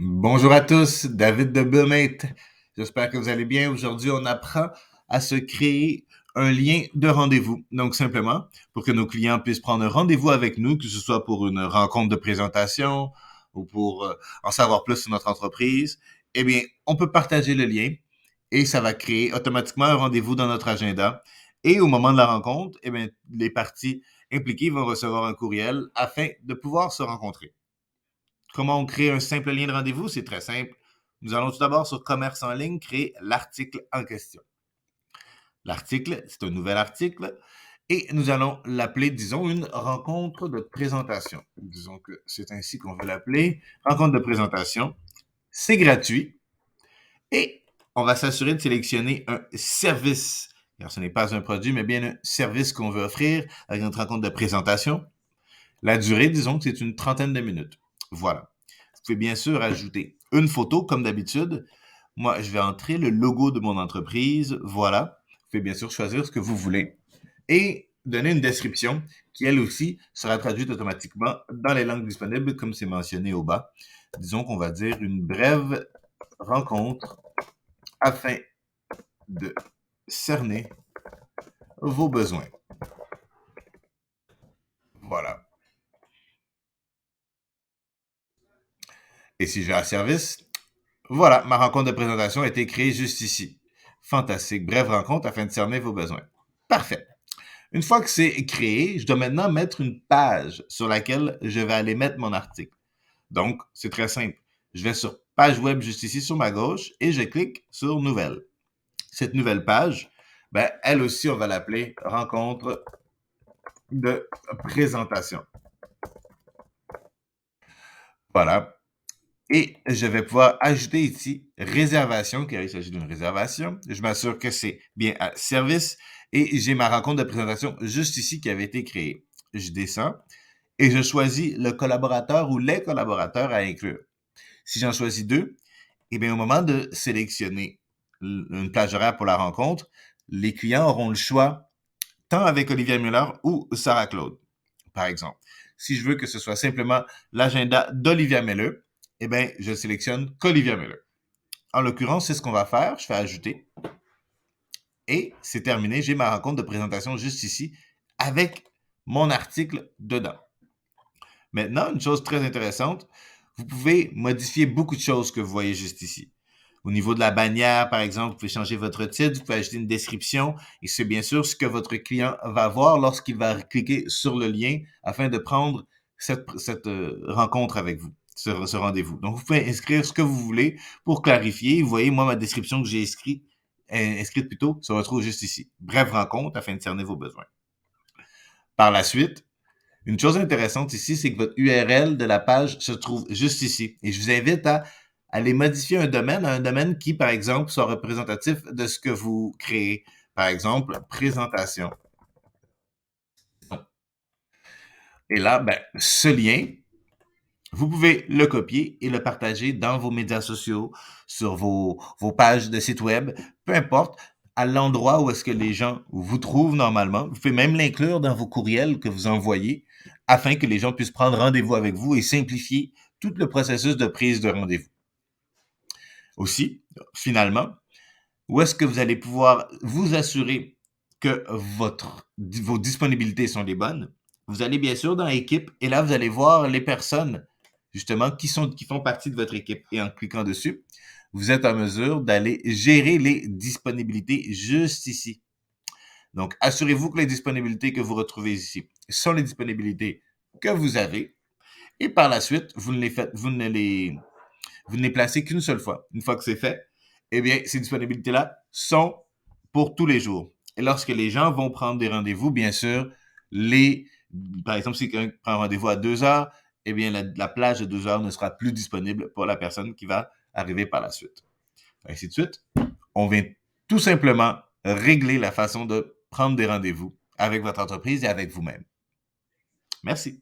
Bonjour à tous, David de Billmate. J'espère que vous allez bien. Aujourd'hui, on apprend à se créer un lien de rendez-vous. Donc, simplement, pour que nos clients puissent prendre un rendez-vous avec nous, que ce soit pour une rencontre de présentation ou pour en savoir plus sur notre entreprise, eh bien, on peut partager le lien et ça va créer automatiquement un rendez-vous dans notre agenda. Et au moment de la rencontre, eh bien, les parties impliquées vont recevoir un courriel afin de pouvoir se rencontrer. Comment on crée un simple lien de rendez-vous? C'est très simple. Nous allons tout d'abord sur Commerce en ligne créer l'article en question. L'article, c'est un nouvel article et nous allons l'appeler, disons, une rencontre de présentation. Disons que c'est ainsi qu'on veut l'appeler. Rencontre de présentation. C'est gratuit et on va s'assurer de sélectionner un service. Car ce n'est pas un produit, mais bien un service qu'on veut offrir avec notre rencontre de présentation. La durée, disons que c'est une trentaine de minutes. Voilà. Vous pouvez bien sûr ajouter une photo, comme d'habitude. Moi, je vais entrer le logo de mon entreprise. Voilà. Vous pouvez bien sûr choisir ce que vous voulez. Et donner une description qui, elle aussi, sera traduite automatiquement dans les langues disponibles, comme c'est mentionné au bas. Disons qu'on va dire une brève rencontre afin de cerner vos besoins. Voilà. Et si je vais à service, voilà, ma rencontre de présentation a été créée juste ici. Fantastique. Brève rencontre afin de cerner vos besoins. Parfait. Une fois que c'est créé, je dois maintenant mettre une page sur laquelle je vais aller mettre mon article. Donc, c'est très simple. Je vais sur page web juste ici sur ma gauche et je clique sur nouvelle. Cette nouvelle page, ben, elle aussi, on va l'appeler rencontre de présentation. Voilà. Et je vais pouvoir ajouter ici réservation, car il s'agit d'une réservation. Je m'assure que c'est bien à service et j'ai ma rencontre de présentation juste ici qui avait été créée. Je descends et je choisis le collaborateur ou les collaborateurs à inclure. Si j'en choisis deux, eh bien, au moment de sélectionner une plage horaire pour la rencontre, les clients auront le choix tant avec Olivia Muller ou Sarah Claude, par exemple. Si je veux que ce soit simplement l'agenda d'Olivia Muller, eh bien, je sélectionne qu'Olivia Muller. En l'occurrence, c'est ce qu'on va faire. Je fais ajouter. Et c'est terminé. J'ai ma rencontre de présentation juste ici avec mon article dedans. Maintenant, une chose très intéressante, vous pouvez modifier beaucoup de choses que vous voyez juste ici. Au niveau de la bannière, par exemple, vous pouvez changer votre titre, vous pouvez ajouter une description et c'est bien sûr ce que votre client va voir lorsqu'il va cliquer sur le lien afin de prendre cette rencontre avec vous, ce rendez-vous. Donc, vous pouvez inscrire ce que vous voulez pour clarifier. Vous voyez, moi, ma description que j'ai inscrite plutôt se retrouve juste ici. Brève rencontre afin de cerner vos besoins. Par la suite, une chose intéressante ici, c'est que votre URL de la page se trouve juste ici. Et je vous invite à aller modifier un domaine qui, par exemple, soit représentatif de ce que vous créez. Par exemple, présentation. Et là, ben, ce lien, vous pouvez le copier et le partager dans vos médias sociaux, sur vos pages de site web, peu importe, à l'endroit où est-ce que les gens vous trouvent normalement. Vous pouvez même l'inclure dans vos courriels que vous envoyez afin que les gens puissent prendre rendez-vous avec vous et simplifier tout le processus de prise de rendez-vous. Aussi, finalement, où est-ce que vous allez pouvoir vous assurer que vos disponibilités sont les bonnes? Vous allez bien sûr dans équipe et là, vous allez voir les personnes justement qui font partie de votre équipe. Et en cliquant dessus, vous êtes en mesure d'aller gérer les disponibilités juste ici. Donc, assurez-vous que les disponibilités que vous retrouvez ici sont les disponibilités que vous avez. Et par la suite, vous ne les placez qu'une seule fois. Une fois que c'est fait, eh bien, ces disponibilités-là sont pour tous les jours. Et lorsque les gens vont prendre des rendez-vous, bien sûr, par exemple, si quelqu'un prend un rendez-vous à 2 heures, eh bien, la plage de 2 heures ne sera plus disponible pour la personne qui va arriver par la suite. Ainsi de suite. On vient tout simplement régler la façon de prendre des rendez-vous avec votre entreprise et avec vous-même. Merci.